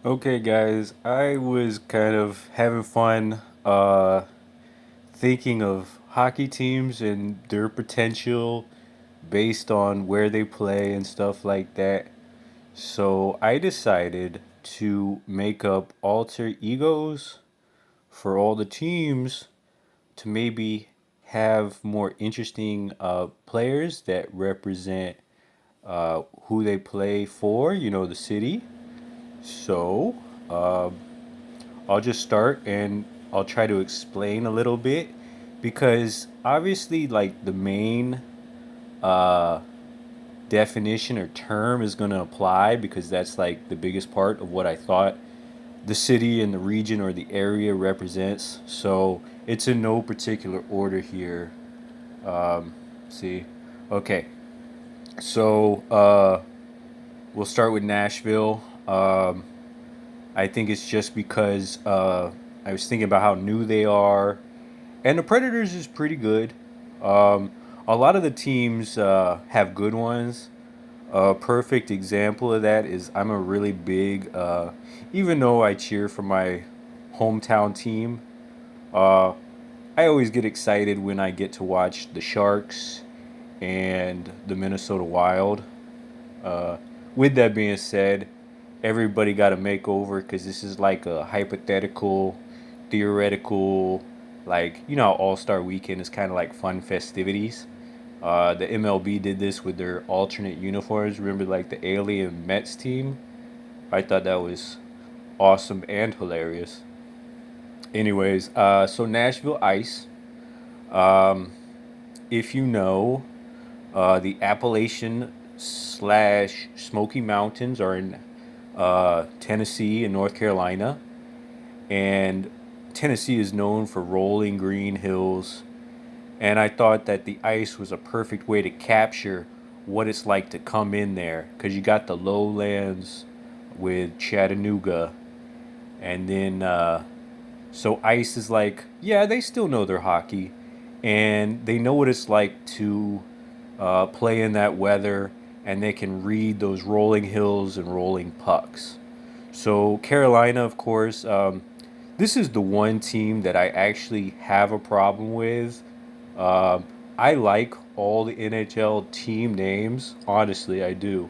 Okay, guys, I was kind of having fun thinking of hockey teams and their potential based on where they play and stuff like that. So I decided to make up alter egos for all the teams to maybe have more interesting players that represent who they play for, the city. So, I'll just start and I'll try to explain a little bit because obviously, like, the main uh, definition or term is going to apply because that's like the biggest part of what I thought the city and the region or the area represents. So it's in no particular order here. See, okay, so we'll start with Nashville. I think it's just because I was thinking about how new they are. And the Predators is pretty good. Um, a lot of the teams have good ones. A perfect example of that is I'm a really big, even though I cheer for my hometown team, uh, I always get excited when I get to watch the Sharks and the Minnesota Wild. Uh, with that being said, everybody got a makeover because this is like a hypothetical, theoretical, like, All Star Weekend is kind of like fun festivities. The MLB did this with their alternate uniforms. Remember, like the Alien Mets team? I thought that was awesome and hilarious. Anyways, so Nashville Ice. Um, if you know, the Appalachian slash Smoky Mountains are in Tennessee and North Carolina, and Tennessee is known for rolling green hills. And I thought that the ice was a perfect way to capture what it's like to come in there, because you got the lowlands with Chattanooga, and then so ice is like, yeah, they still know their hockey, and they know what it's like to play in that weather, and they can read those rolling hills and rolling pucks. So Carolina, of course, this is the one team that I actually have a problem with. Um, I like all the NHL team names, honestly, I do.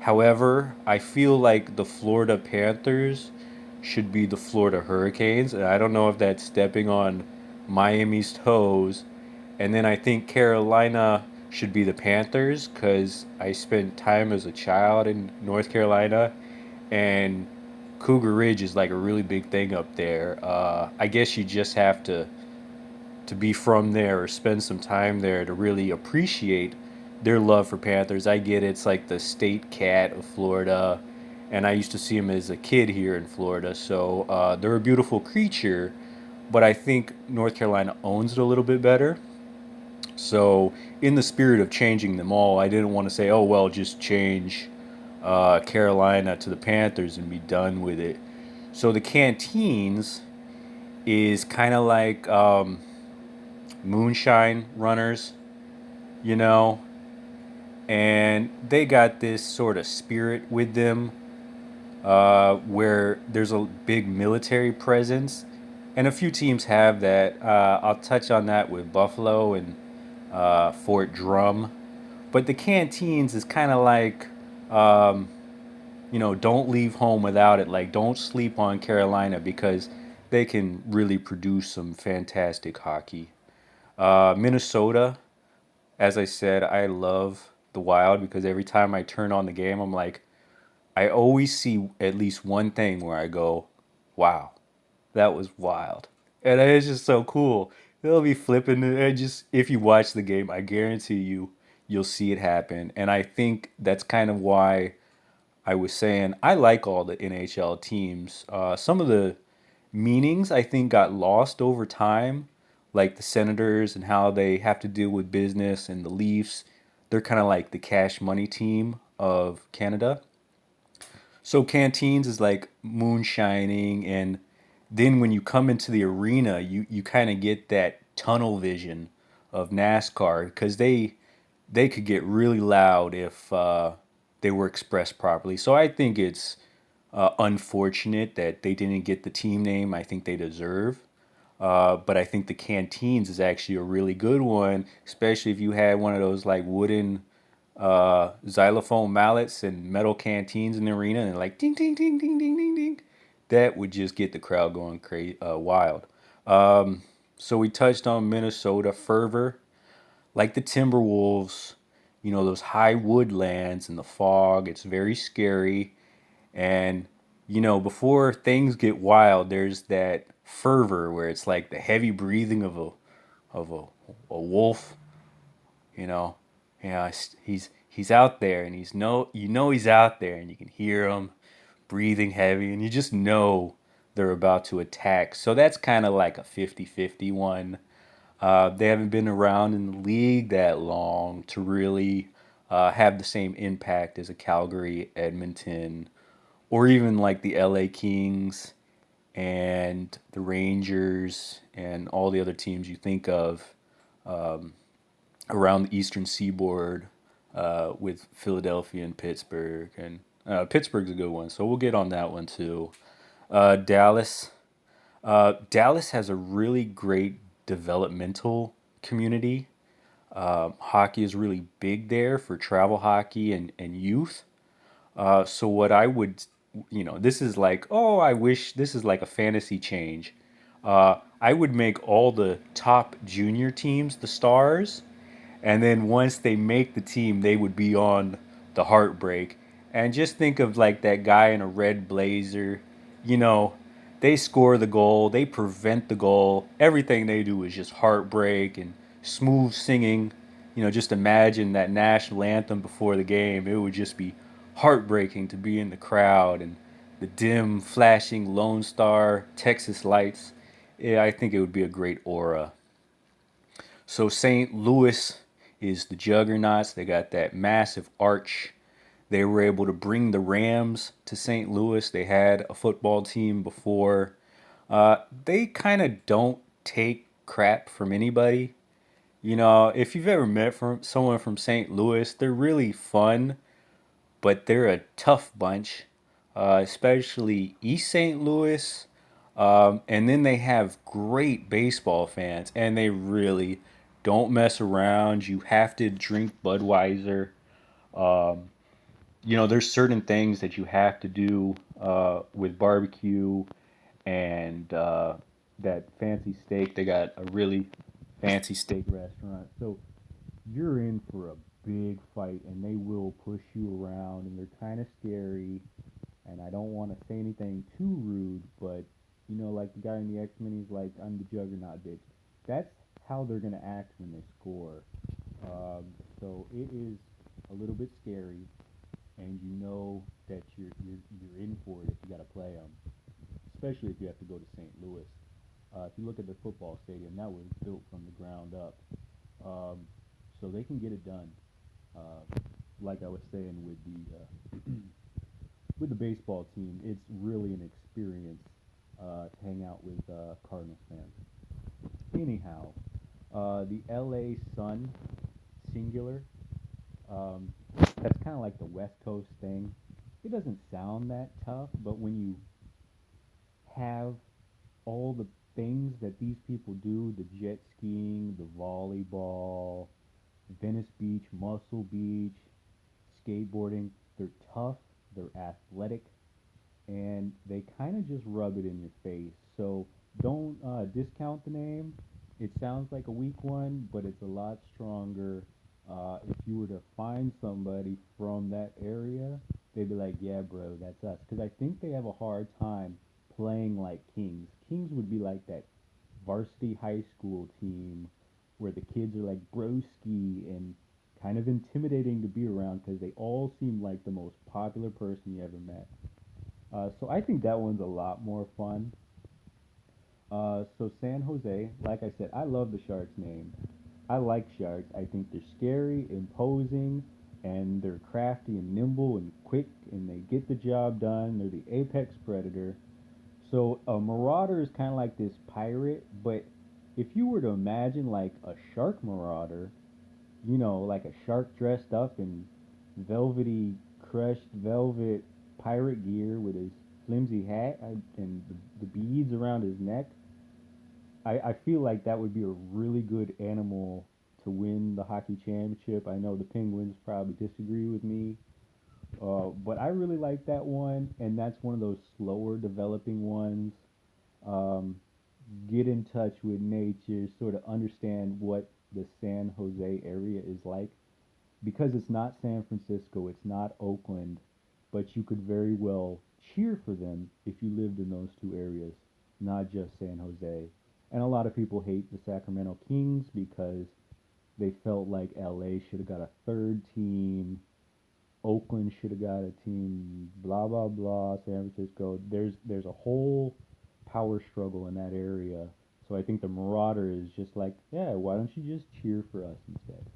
However, I feel like the Florida Panthers should be the Florida Hurricanes, and I don't know if that's stepping on Miami's toes. And then I think Carolina should be the Panthers because I spent time as a child in North Carolina, and Cougar Ridge is like a really big thing up there. I guess you just have to be from there or spend some time there to really appreciate their love for Panthers. I get it, it's like the state cat of Florida, and I used to see them as a kid here in Florida. So they're a beautiful creature, but I think North Carolina owns it a little bit better. So, in the spirit of changing them all, I didn't want to say, oh, well, just change Carolina to the Panthers and be done with it. So, the Canteens is kind of like moonshine runners, you know, and they got this sort of spirit with them where there's a big military presence, and a few teams have that. I'll touch on that with Buffalo and Fort Drum, but the Canteens is kind of like, um, don't leave home without it. Like, don't sleep on Carolina because they can really produce some fantastic hockey. Minnesota, as I said, I love the Wild because every time I turn on the game, I'm like, I always see at least one thing where I go, wow, that was wild. And it's just so cool. They'll be flipping it. And just if you watch the game, I guarantee you'll see it happen. And I think that's kind of why I was saying I like all the NHL teams. Some of the meanings I think got lost over time, like the Senators and how they have to deal with business, and the Leafs. They're kind of like the cash money team of Canada. So canteens is like moonshining, and then when you come into the arena, you kind of get that tunnel vision of NASCAR because they could get really loud if they were expressed properly. So I think it's Unfortunate that they didn't get the team name I think they deserve. But I think the canteens is actually a really good one, especially if you had one of those like wooden xylophone mallets and metal canteens in the arena and like ding ding ding ding ding ding ding. That would just get the crowd going crazy, wild. So we touched on Minnesota fervor, like the Timberwolves. You know those high woodlands and the fog. It's very scary. And before things get wild, there's that fervor where it's like the heavy breathing of a wolf. You know, he's out there, and he's out there, and you can hear him breathing heavy, and you just know they're about to attack. So that's kind of like a 50-50 one. They haven't been around in the league that long to really have the same impact as a Calgary, Edmonton, or even like the LA Kings and the Rangers and all the other teams you think of around the Eastern Seaboard with Philadelphia and Pittsburgh. And Pittsburgh's a good one, so we'll get on that one too. Dallas. Dallas has a really great developmental community. Hockey is really big there for travel hockey and youth. So what I would, this is like, oh, I wish this is like a fantasy change. I would make all the top junior teams the stars, and then once they make the team, they would be on the heartbreak. And just think of like that guy in a red blazer. You know, they score the goal, they prevent the goal. Everything they do is just heartbreak and smooth singing. Just imagine that national anthem before the game. It would just be heartbreaking to be in the crowd and the dim, flashing Lone Star Texas lights. Yeah, I think it would be a great aura. So St. Louis is the juggernauts. They got that massive arch. They were able to bring the Rams to St. Louis. They had a football team before. They kind of don't take crap from anybody. If you've ever met from someone from St. Louis, they're really fun, but they're a tough bunch, especially East St. Louis. And then they have great baseball fans, and they really don't mess around. You have to drink Budweiser. There's certain things that you have to do with barbecue and that fancy steak. They got a really fancy steak restaurant. So you're in for a big fight, and they will push you around, and they're kind of scary. And I don't want to say anything too rude, but like the guy in the X Men, he's like, "I'm the Juggernaut, bitch." That's how they're gonna act when they score. Um, so it is a little bit scary, and you know that you're in for it if you got to play them, especially if you have to go to St. Louis. If you look at the football stadium, that was built from the ground up, um, so they can get it done. Uh, like I was saying with the baseball team, it's really an experience to hang out with Cardinals fans. Anyhow, the LA Sun, singular, that's kind of like the West Coast thing. It doesn't sound that tough, but when you have all the things that these people do, the jet skiing, the volleyball, Venice Beach, Muscle Beach, skateboarding, they're tough, they're athletic, and they kind of just rub it in your face. So don't discount the name. It sounds like a weak one, but it's a lot stronger. If you were to find somebody from that area, they'd be like, "Yeah, bro, that's us." Because I think they have a hard time playing like Kings. Kings would be like that varsity high school team where the kids are like broski and kind of intimidating to be around because they all seem like the most popular person you ever met. So I think that one's a lot more fun. So San Jose, like I said, I love the Sharks name. I like sharks. I think they're scary, imposing, and they're crafty and nimble and quick, and they get the job done. They're the apex predator. So a marauder is kind of like this pirate, but if you were to imagine like a shark marauder, like a shark dressed up in velvety crushed velvet pirate gear with his flimsy hat and the beads around his neck. I feel like that would be a really good animal to win the hockey championship. I know the Penguins probably disagree with me, but I really like that one, and that's one of those slower developing ones. Um, get in touch with nature, sort of understand what the San Jose area is like. Because it's not San Francisco, it's not Oakland, but you could very well cheer for them if you lived in those two areas, not just San Jose. And a lot of people hate the Sacramento Kings because they felt like LA should have got a third team, Oakland should have got a team, blah blah blah, San Francisco. There's a whole power struggle in that area. So I think the Marauder is just like, yeah, why don't you just cheer for us instead?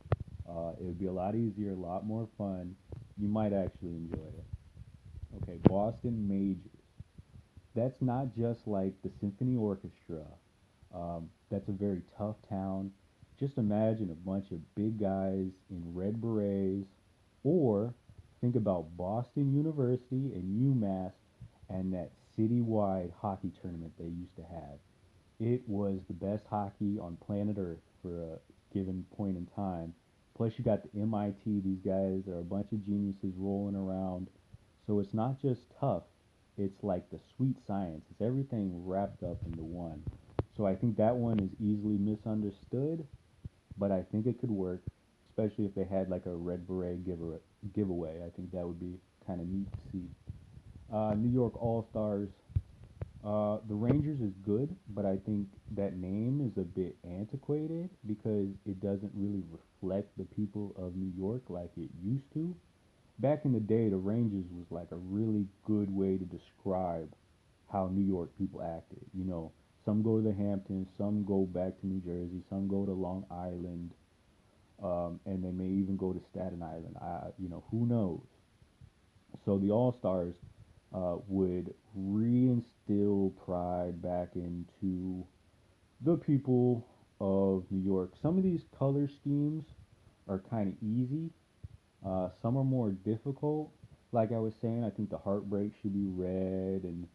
It would be a lot easier, a lot more fun. You might actually enjoy it. Okay, Boston Majors. That's not just like the symphony orchestra. That's a very tough town. Just imagine a bunch of big guys in red berets, or think about Boston University and UMass and that citywide hockey tournament they used to have. It was the best hockey on planet Earth for a given point in time. Plus, you got the MIT. These guys are a bunch of geniuses rolling around. So it's not just tough. It's like the sweet science. It's everything wrapped up into one. So I think that one is easily misunderstood, but I think it could work, especially if they had like a red beret giveaway. I think that would be kind of neat to see. New York All Stars. The Rangers is good, but I think that name is a bit antiquated because it doesn't really reflect the people of New York like it used to. Back in the day, the Rangers was like a really good way to describe how New York people acted. You know, some go to the Hamptons, some go back to New Jersey, some go to Long Island, and they may even go to Staten Island. Who knows? So the All Stars would reinstill pride back into the people of New York. Some of these color schemes are kind of easy. Some are more difficult. Like I was saying, I think the Heartbreak should be red, and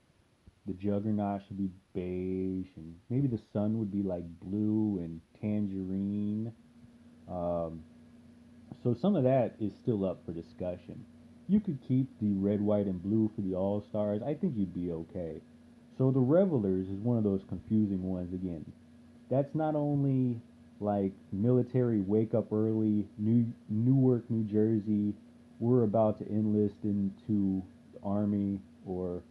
the Juggernaut should be beige, and maybe the Sun would be like blue and tangerine. Um, so some of that is still up for discussion. You could keep the red, white, and blue for the All Stars. I think you'd be okay. So the Revelers is one of those confusing ones again. That's not only like military wake up early, Newark, New Jersey, we're about to enlist into the army or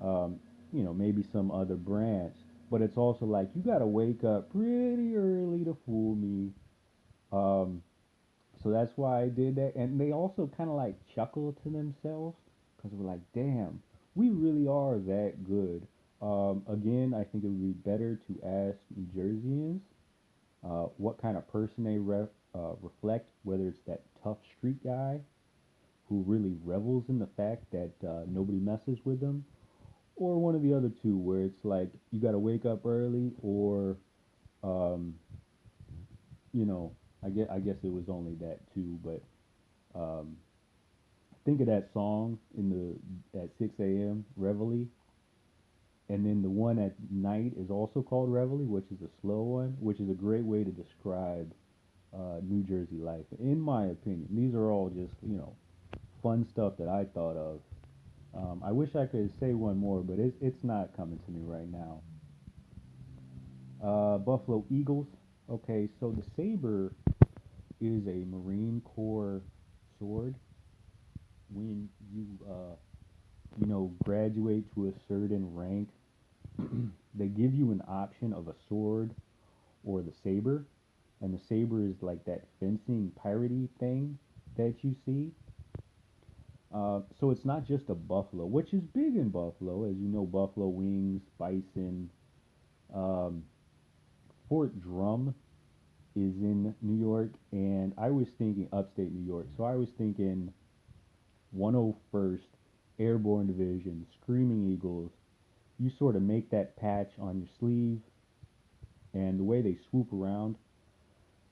um, maybe some other branch. But it's also like you gotta wake up pretty early to fool me. Um, so that's why I did that. And they also kind of like chuckle to themselves because we're like, damn, we really are that good. Again, I think it would be better to ask New Jerseyans what kind of person they reflect, whether it's that tough street guy who really revels in the fact that nobody messes with them, or one of the other two where it's like you got to wake up early, or um, you know, I guess it was only that too, but um, think of that song in the at 6 a.m. Reveille, and then the one at night is also called Reveille, which is a slow one, which is a great way to describe New Jersey life, in my opinion. These are all just fun stuff that I thought of. I wish I could say one more, but it's not coming to me right now. Buffalo Eagles. Okay, so the saber is a Marine Corps sword. When you graduate to a certain rank, they give you an option of a sword or the saber, and the saber is like that fencing piratey thing that you see. So it's not just a buffalo, which is big in Buffalo, as you know, buffalo wings, bison. Um, Fort Drum is in New York, and I was thinking upstate New York, so I was thinking 101st Airborne Division, Screaming Eagles. You sort of make that patch on your sleeve, and the way they swoop around,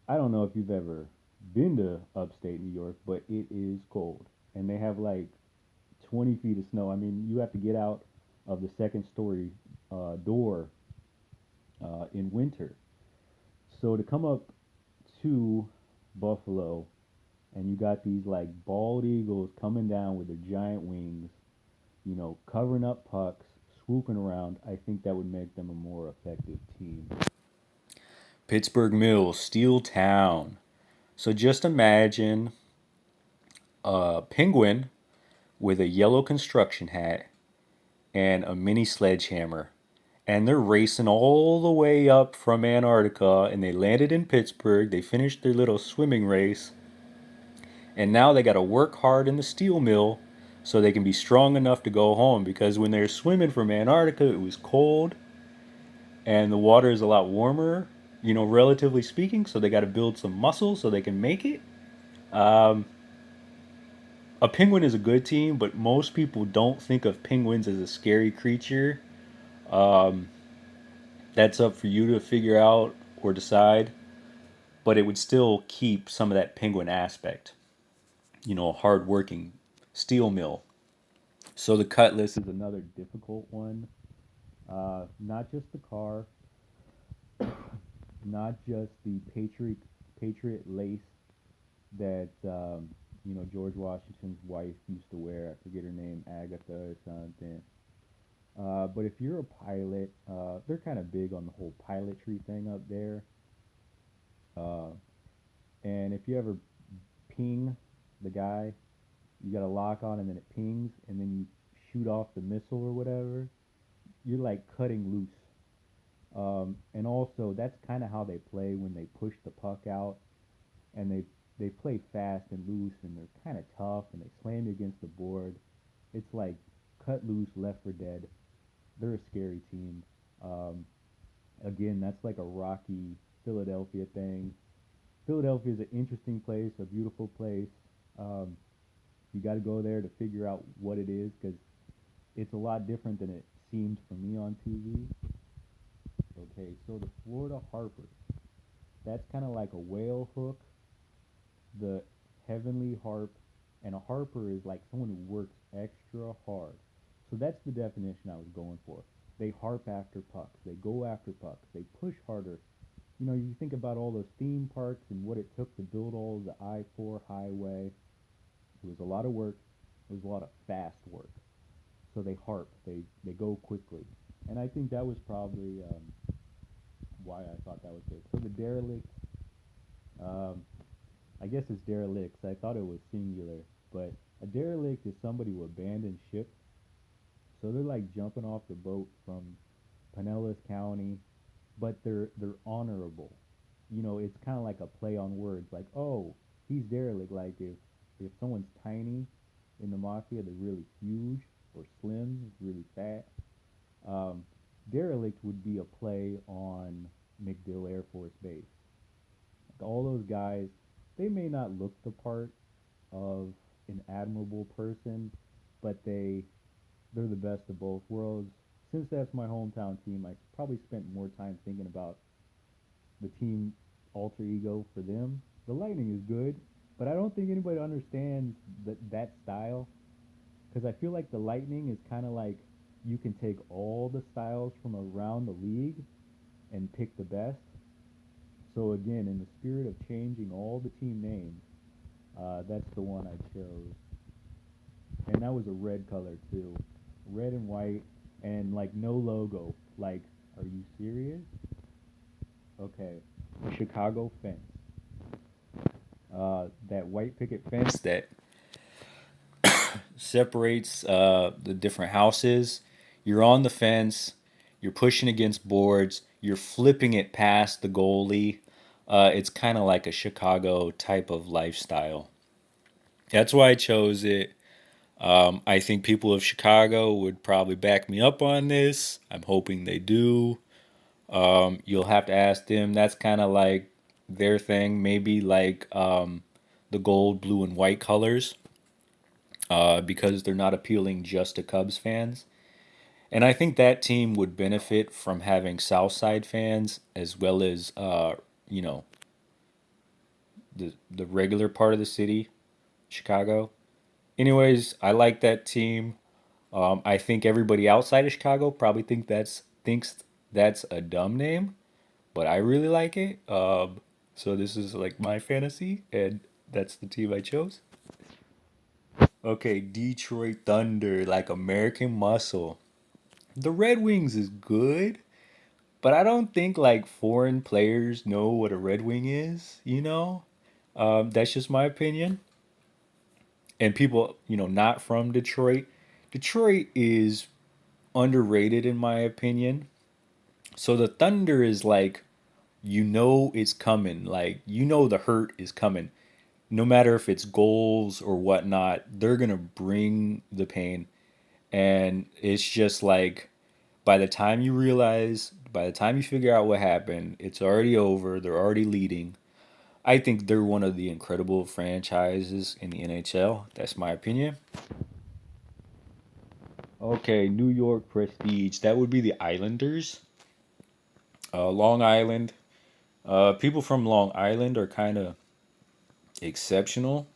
I don't know if you've ever been to upstate New York, but it is cold. And they have like 20 feet of snow. I mean, you have to get out of the second story door in winter. So to come up to Buffalo and you got these like bald eagles coming down with their giant wings, covering up pucks, swooping around, I think that would make them a more effective team. Pittsburgh Mills, Steel Town. So just imagine a penguin with a yellow construction hat and a mini sledgehammer. And they're racing all the way up from Antarctica and they landed in Pittsburgh. They finished their little swimming race. And now they got to work hard in the steel mill so they can be strong enough to go home because when they're swimming from Antarctica, it was cold and the water is a lot warmer, relatively speaking. So they got to build some muscle so they can make it. Um, a penguin is a good team, but most people don't think of penguins as a scary creature. Um, that's up for you to figure out or decide, but it would still keep some of that penguin aspect, a hard-working steel mill. So the Cutlass is another difficult one. Not just the car, not just the Patriot lace that George Washington's wife used to wear. I forget her name, Agatha or something. But if you're a pilot, they're kind of big on the whole pilotry thing up there. Uh, and if you ever ping the guy, you got a lock on and then it pings and then you shoot off the missile or whatever, you're like cutting loose. And also, that's kind of how they play when they push the puck out and they play fast and loose and they're kind of tough and they slam you against the board. It's like cut loose, left for dead. They're a scary team. Um, Again, that's like a Rocky Philadelphia thing. Philadelphia is an interesting place, a beautiful place. Um, you got to go there to figure out what it is because it's a lot different than it seemed for me on TV. Okay, so the Florida Harper, that's kind of like a whale hook, the heavenly harp, and a harper is like someone who works extra hard. So that's the definition I was going for. They harp after pucks, they go after pucks, they push harder. You think about all those theme parks and what it took to build all of the I-4 highway. It was a lot of work. It was a lot of fast work. So they harp, they go quickly. And I think that was probably why I thought that was good. So the derelict, um, I guess it's derelicts. I thought it was singular, but a derelict is somebody who abandoned ship. So they're like jumping off the boat from Pinellas County, but they're honorable. It's kind of like a play on words, like oh, he's derelict. Like if someone's tiny in the mafia, they're really huge, or slim, really fat. Um, derelict would be a play on MacDill Air Force Base. Like all those guys, they may not look the part of an admirable person, but they're the best of both worlds. Since that's my hometown team, I probably spent more time thinking about the team alter ego for them. The Lightning is good, but I don't think anybody understands that style because I feel like the Lightning is kind of like you can take all the styles from around the league and pick the best. So again, in the spirit of changing all the team names, that's the one I chose. And that was a red color too, red and white, and like no logo. Like, are you serious? Okay, Chicago fence. That white picket fence that separates the different houses. You're on the fence. You're pushing against boards. You're flipping it past the goalie. It's kind of like a Chicago type of lifestyle. That's why I chose it. I think people of Chicago would probably back me up on this. I'm hoping they do. You'll have to ask them. That's kind of like their thing. Maybe like the gold, blue, and white colors because they're not appealing just to Cubs fans. And I think that team would benefit from having Southside fans as well as you know the regular part of the city, Chicago. Anyways, I like that team. I think everybody outside of Chicago probably thinks that's a dumb name, but I really like it. So this is like my fantasy, and that's the team I chose. Okay, Detroit Thunder, like American Muscle. The Red Wings is good, but I don't think like foreign players know what a Red Wing is, you know? That's just my opinion. And people, not from Detroit. Detroit is underrated in my opinion. So the Thunder is like, it's coming. Like, the hurt is coming. No matter if it's goals or whatnot, they're going to bring the pain. And it's just like, by the time you figure out what happened, it's already over. They're already leading. I think they're one of the incredible franchises in the NHL. That's my opinion. Okay, New York Prestige. That would be the Islanders. Long Island. People from Long Island are kind of exceptional.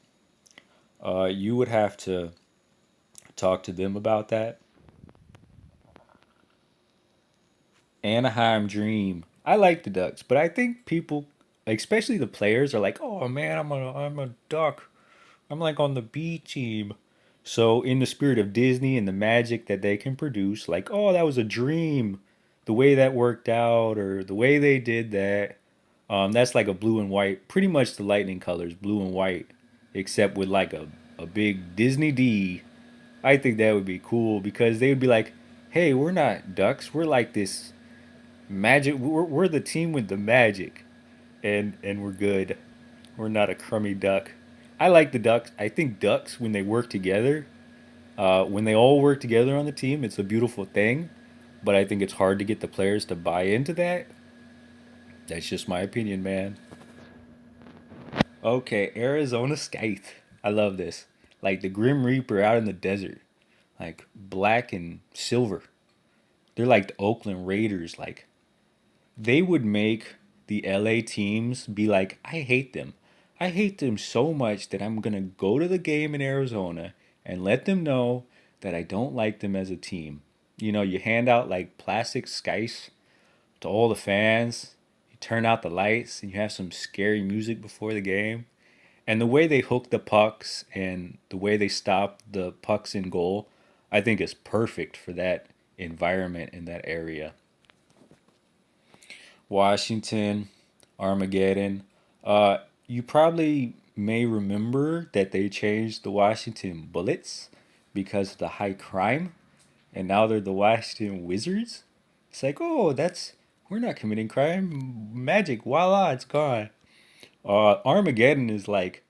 You would have to talk to them about that. Anaheim Dream. I like the Ducks, but I think people, especially the players, are like, "Oh man, I'm a Duck. I'm like on the B team." So in the spirit of Disney and the magic that they can produce, like, "Oh, that was a dream." The way that worked out, or the way they did that, that's like a blue and white, pretty much the lightning colors, blue and white, except with like a big Disney D. I think that would be cool because they would be like, hey, we're not ducks. We're like this magic. We're the team with the magic, and we're good. We're not a crummy duck. I like the ducks. I think ducks when they work together, when they all work together on the team, it's a beautiful thing. But I think it's hard to get the players to buy into that. That's just my opinion, man. Okay, Arizona Scythe. I love this. Like the Grim Reaper out in the desert. Like black and silver. They're like the Oakland Raiders. Like they would make the LA teams be like, I hate them. I hate them so much that I'm going to go to the game in Arizona and let them know that I don't like them as a team. You hand out like plastic skies to all the fans. You turn out the lights and you have some scary music before the game. And the way they hook the pucks and the way they stop the pucks in goal, I think is perfect for that environment in that area. Washington, Armageddon. You probably may remember that they changed the Washington Bullets because of the high crime, and now they're the Washington Wizards. It's like, oh, we're not committing crime. Magic, voila, it's gone. Armageddon is like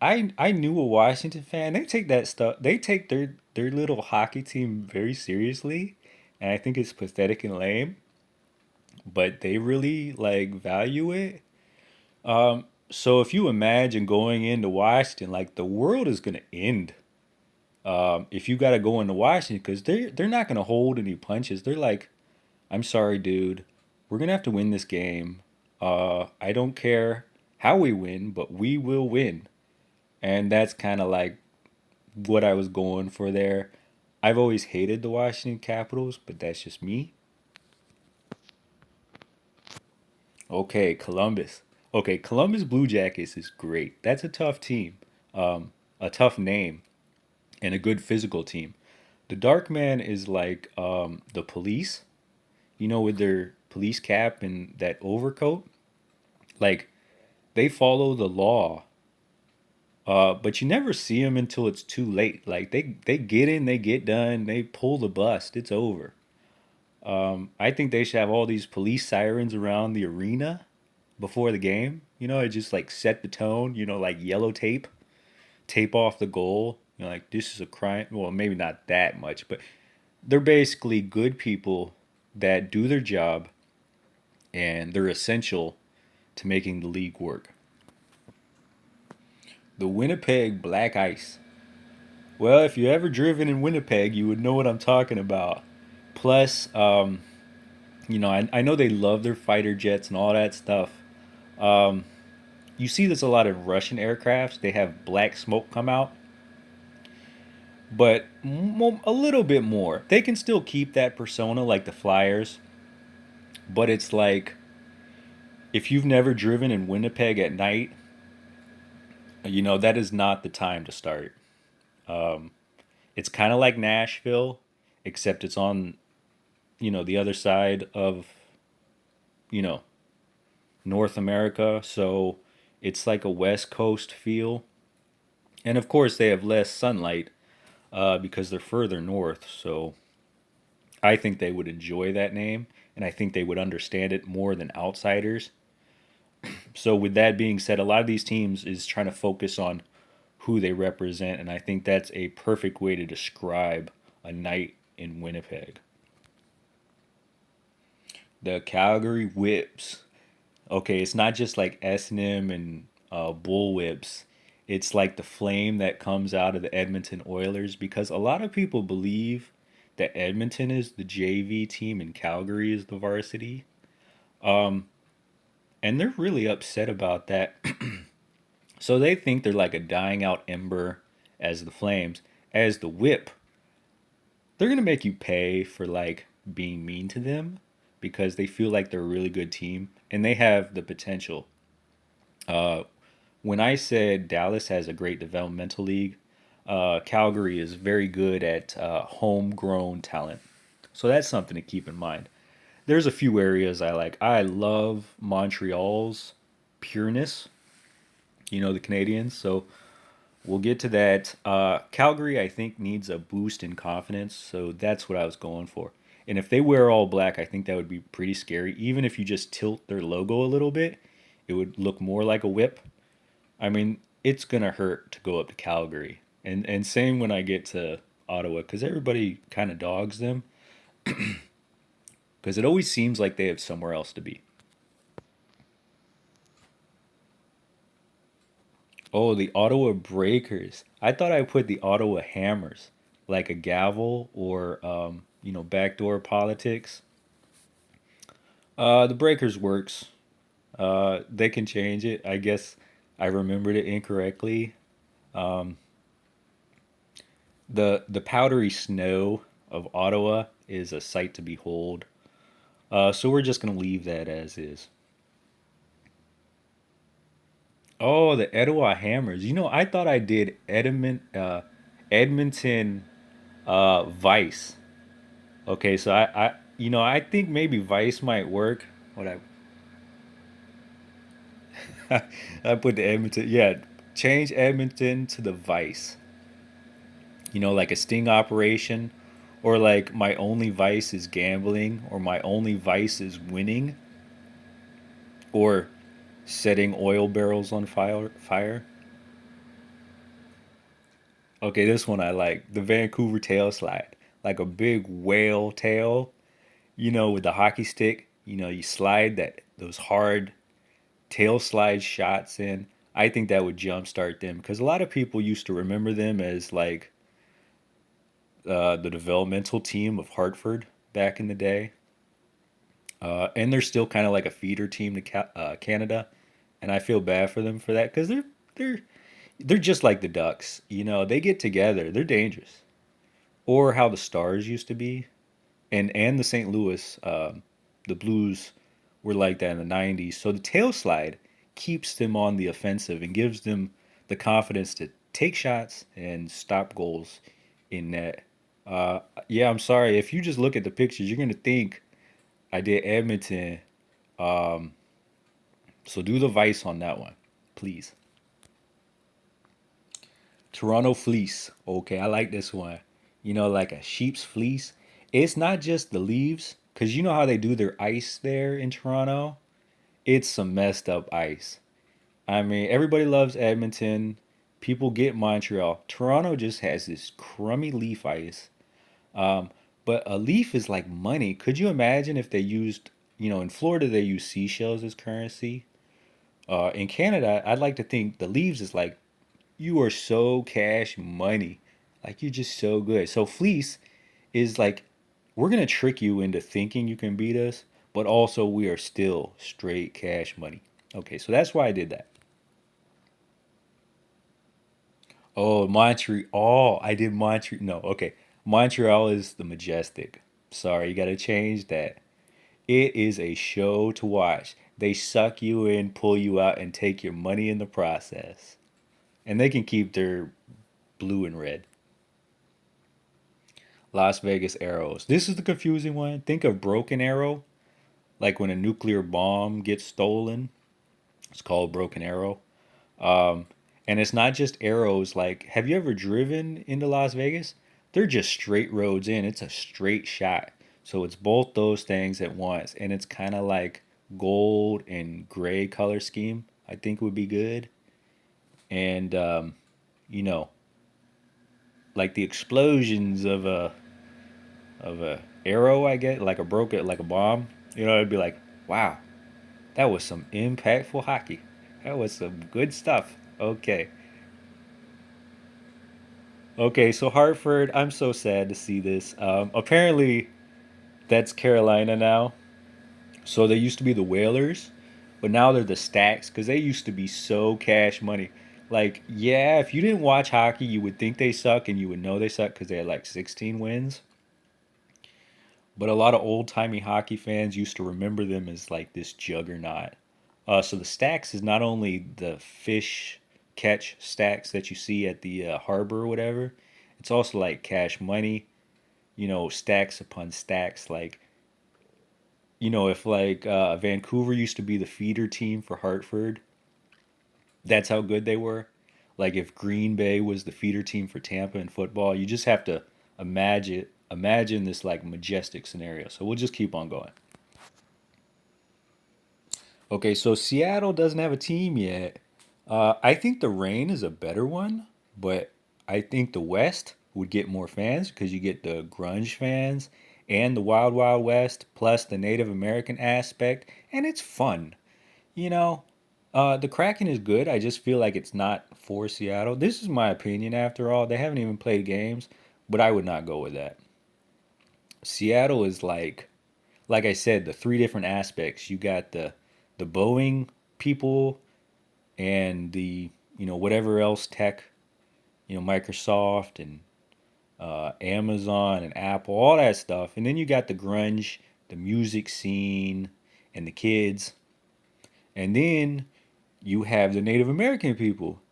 I knew a Washington fan. They take that stuff. They take their little hockey team very seriously, and I think it's pathetic and lame. But they really like value it. So if you imagine going into Washington, like the world is gonna end. If you gotta go into Washington, because they're not gonna hold any punches. They're like, I'm sorry, dude. We're gonna have to win this game. I don't care how we win, but we will win. And that's kind of like what I was going for there. I've always hated the Washington Capitals, but that's just me. Okay, Columbus. Okay, Columbus Blue Jackets is great. That's a tough team, a tough name, and a good physical team. The Dark Man is like the police, with their police cap and that overcoat. Like they follow the law, but you never see them until it's too late. Like they get in, they get done, they pull the bust, it's over. I think they should have all these police sirens around the arena before the game. It just like set the tone. Like yellow tape, tape off the goal. Like this is a crime. Well, maybe not that much, but they're basically good people that do their job and they're essential to making the league work. The Winnipeg Black Ice. Well, if you ever driven in Winnipeg, you would know what I'm talking about. Plus, I know they love their fighter jets and all that stuff. You see this a lot in Russian aircrafts. They have black smoke come out. but a little bit more. They can still keep that persona like the Flyers, but it's like if you've never driven in Winnipeg at night, that is not the time to start. It's kind of like Nashville, except it's on, the other side of, you know, North America. So it's like a West Coast feel. And of course, they have less sunlight because they're further north. So I think they would enjoy that name. And I think they would understand it more than outsiders. So with that being said, a lot of these teams is trying to focus on who they represent. And I think that's a perfect way to describe a night in Winnipeg. The Calgary Whips. Okay, it's not just like S&M and Bull Whips. It's like the flame that comes out of the Edmonton Oilers because a lot of people believe that Edmonton is the JV team and Calgary is the varsity. And they're really upset about that. So they think they're like a dying out ember as the Flames. As the Whip, they're going to make you pay for like being mean to them because they feel like they're a really good team and they have the potential. Uh, when I said Dallas has a great developmental league, Calgary is very good at homegrown talent. So that's something to keep in mind. There's a few areas I like. I love Montreal's pureness, the Canadians. So we'll get to that. Calgary, I think, needs a boost in confidence. So that's what I was going for. And if they wear all black, I think that would be pretty scary. Even if you just tilt their logo a little bit, it would look more like a whip. I mean, it's gonna hurt to go up to Calgary, and same when I get to Ottawa, because everybody kind of dogs them, because it always seems like they have somewhere else to be. Oh, the Ottawa Breakers. I thought I put the Ottawa Hammers, like a gavel or backdoor politics. The Breakers works. They can change it. I guess I remembered it incorrectly. Um, the powdery snow of Ottawa is a sight to behold. So we're just gonna leave that as is. Oh, the Etowah Hammers. I thought I did Edmonton Vice. Okay, so I think maybe Vice might work. What I put the Edmonton. Yeah, change Edmonton to the Vice. Like a sting operation, or like my only vice is gambling, or my only vice is winning, or setting oil barrels on fire. Okay, this one I like. The Vancouver tail slide. Like a big whale tail, with the hockey stick. You slide those hard tail slide shots in. I think that would jumpstart them because a lot of people used to remember them as like the developmental team of Hartford back in the day. And they're still kind of like a feeder team to Canada, and I feel bad for them for that because they're they're just like the Ducks. They get together, they're dangerous. Or how the Stars used to be, and the St. Louis, the Blues were like that in the '90s. So the tail slide keeps them on the offensive and gives them the confidence to take shots and stop goals in net. Yeah, I'm sorry. If you just look at the pictures, you're gonna think I did Edmonton. Um, so do the Vice on that one, please. Toronto Fleece. Okay, I like this one. Like a sheep's fleece. It's not just the leaves, because you know how they do their ice there in Toronto? It's some messed up ice. I mean, everybody loves Edmonton. People get Montreal. Toronto just has this crummy leaf ice. Um, but a leaf is like money. Could you imagine if they used, in Florida, they use seashells as currency? In Canada, I'd like to think the leaves is like you are so cash money. Like you're just so good. So fleece is like we're gonna trick you into thinking you can beat us, but also we are still straight cash money. Okay, so that's why I did that. Oh, Montreal. I did Montreal. No, okay. Montreal is the Magestic. Sorry, you got to change that. It is a show to watch. They suck you in, pull you out, and take your money in the process. And they can keep their blue and red. Las Vegas Arrows. This is the confusing one. Think of Broken Arrow, like when a nuclear bomb gets stolen. It's called Broken Arrow. Um, and it's not just arrows. Like, have you ever driven into Las Vegas? They're just straight roads in. It's a straight shot. So it's both those things at once. And it's kind of like gold and gray color scheme, I think would be good. And, you know, like the explosions of a arrow, I get, like a broken, like a bomb. It'd be like, wow, that was some impactful hockey. That was some good stuff. Okay. Okay, so Hartford, I'm so sad to see this. Apparently, that's Carolina now. So they used to be the Whalers, but now they're the Stacks because they used to be so cash money. Like, yeah, if you didn't watch hockey, you would think they suck and you would know they suck because they had like 16 wins. But a lot of old timey hockey fans used to remember them as like this juggernaut. So the Stacks is not only the fish catch stacks that you see at the harbor or whatever, it's also like cash money, stacks upon stacks. Like, if like Vancouver used to be the feeder team for Hartford, that's how good they were. Like if Green Bay was the feeder team for Tampa in football, you just have to imagine this like majestic scenario. So we'll just keep on going. Okay, so Seattle doesn't have a team yet. I think the Rain is a better one, but I think the West would get more fans because you get the grunge fans and the Wild Wild West plus the Native American aspect, and it's fun. You know, the Kraken is good. I just feel like it's not for Seattle. This is my opinion after all. They haven't even played games, but I would not go with that. Seattle is like I said, the three different aspects. You got the Boeing people and the whatever else tech, Microsoft and Amazon and Apple, all that stuff, and then you got the grunge, the music scene, and the kids, and then you have the Native American people,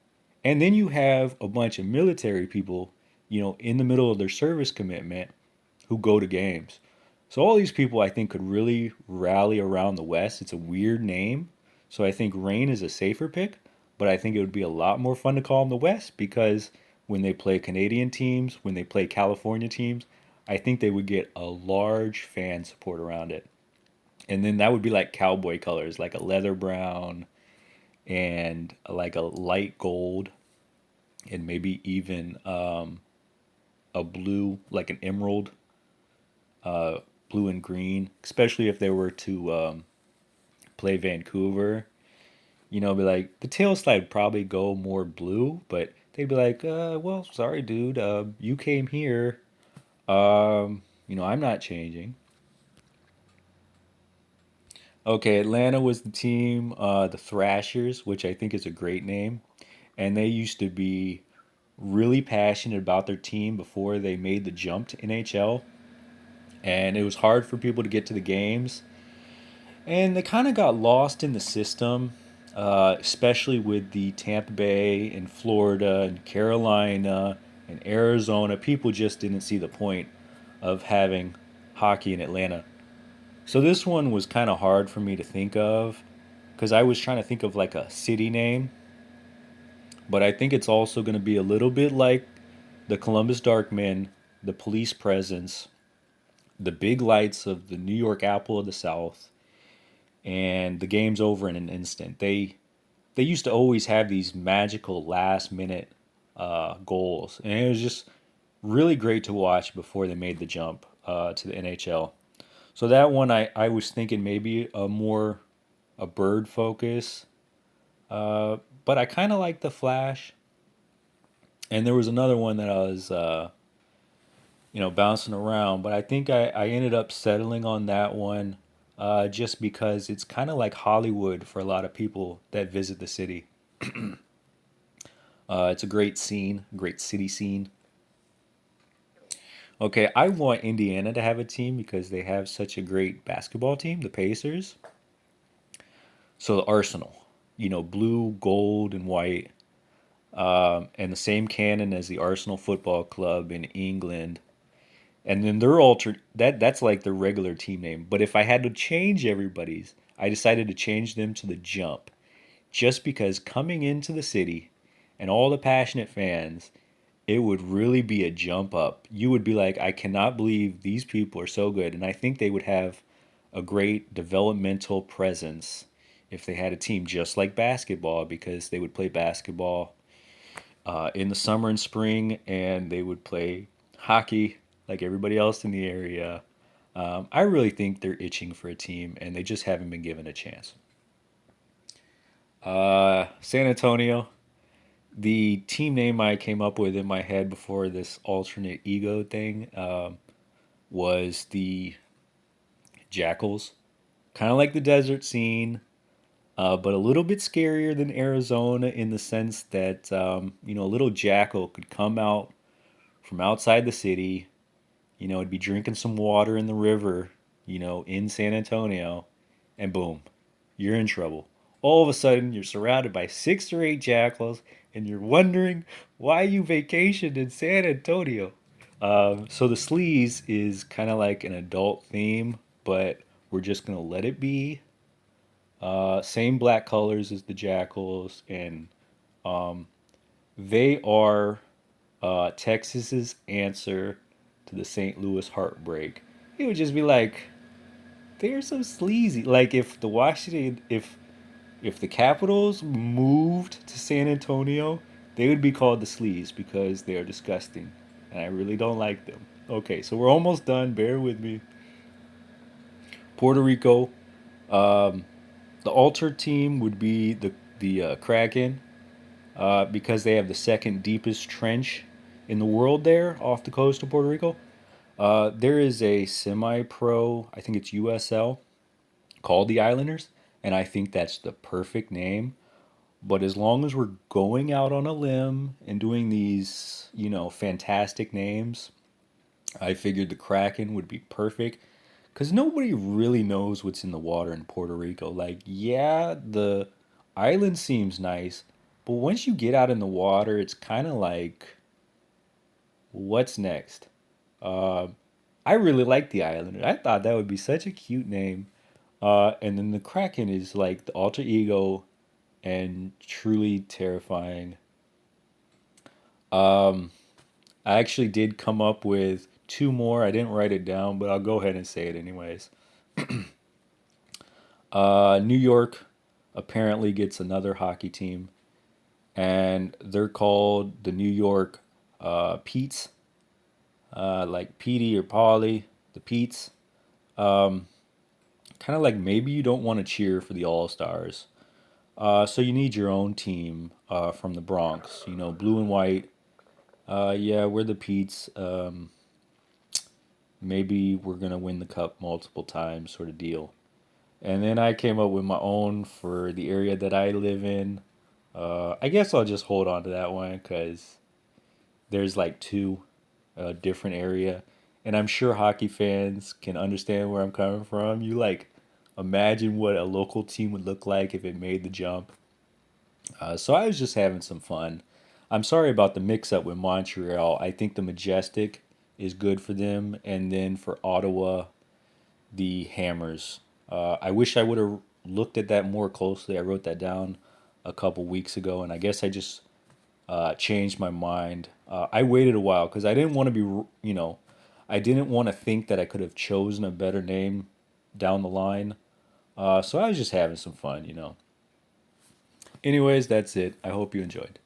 and then you have a bunch of military people, in the middle of their service commitment who go to games. So all these people I think could really rally around the West. It's a weird name. So I think Rain is a safer pick, but I think it would be a lot more fun to call them the West because when they play Canadian teams, when they play California teams, I think they would get a large fan support around it. And then that would be like cowboy colors, like a leather brown and like a light gold and maybe even a blue, like an emerald, uh, blue and green, especially if they were to play Vancouver. Be like, the tail slide probably go more blue, but they'd be like, well, sorry, dude, you came here. I'm not changing. Okay, Atlanta was the team, the Thrashers, which I think is a great name. And they used to be really passionate about their team before they made the jump to NHL. And it was hard for people to get to the games. And they kind of got lost in the system, especially with the Tampa Bay and Florida and Carolina and Arizona. People just didn't see the point of having hockey in Atlanta. So this one was kind of hard for me to think of because I was trying to think of like a city name, but I think it's also going to be a little bit like the Columbus Darkmen, the police presence, the big lights of the New York Apple of the South, and the game's over in an instant. They used to always have these magical last minute goals, and it was just really great to watch before they made the jump to the NHL. So that one, I was thinking maybe a bird focus, but I kind of like the Flash. And there was another one that I was bouncing around, but I think I ended up settling on that one just because it's kind of like Hollywood for a lot of people that visit the city. It's a great scene, great city scene. Okay, I want Indiana to have a team because they have such a great basketball team, the Pacers. So the Arsenal, blue, gold, and white, and the same canon as the Arsenal Football Club in England. And then their that's like their regular team name. But if I had to change everybody's, I decided to change them to the Jump, just because coming into the city and all the passionate fans, it would really be a jump up. You would be like, I cannot believe these people are so good. And I think they would have a great developmental presence if they had a team just like basketball, because they would play basketball in the summer and spring, and they would play hockey like everybody else in the area. I really think they're itching for a team, and they just haven't been given a chance. San Antonio, the team name I came up with in my head before this alternate ego thing was the Jackals. Kind of like the desert scene, but a little bit scarier than Arizona in the sense that, a little jackal could come out from outside the city. It'd be drinking some water in the river, in San Antonio, and boom, you're in trouble. All of a sudden, you're surrounded by 6 or 8 jackals, and you're wondering why you vacationed in San Antonio. So the sleaze is kind of like an adult theme, but we're just gonna let it be. Same black colors as the jackals, and they are Texas's answer to the St. Louis heartbreak. It would just be like they're so sleazy. Like if the Capitals moved to San Antonio, they would be called the Sleaze because they are disgusting, and I really don't like them. Okay, so we're almost done. Bear with me. Puerto Rico. The altered team would be the Kraken because they have the second deepest trench in the world there off the coast of Puerto Rico. There is a semi-pro, I think it's USL, called the Islanders, and I think that's the perfect name. But as long as we're going out on a limb and doing these, fantastic names, I figured the Kraken would be perfect because nobody really knows what's in the water in Puerto Rico. Like, yeah, the island seems nice, but once you get out in the water, it's kind of like, what's next? Uh, I really like the Islanders. I thought that would be such a cute name. And then the Kraken is like the alter ego and truly terrifying. Um, I actually did come up with two more. I didn't write it down, but I'll go ahead and say it anyways. New York apparently gets another hockey team, and they're called the New York Pete's, like Petey or Polly, the Pete's. Kind of like maybe you don't want to cheer for the All Stars. So you need your own team from the Bronx, blue and white. Yeah, we're the Pete's. Maybe we're going to win the cup multiple times, sort of deal. And then I came up with my own for the area that I live in. I guess I'll just hold on to that one because there's like two different area, and I'm sure hockey fans can understand where I'm coming from. You like imagine what a local team would look like if it made the jump. So I was just having some fun. I'm sorry about the mix up with Montreal. I think the Magestic is good for them, and then for Ottawa, the Hammers. I wish I would have looked at that more closely. I wrote that down a couple weeks ago, and I guess I just changed my mind. I waited a while because I didn't want to I didn't want to think that I could have chosen a better name down the line. So I was just having some fun. Anyways, that's it. I hope you enjoyed.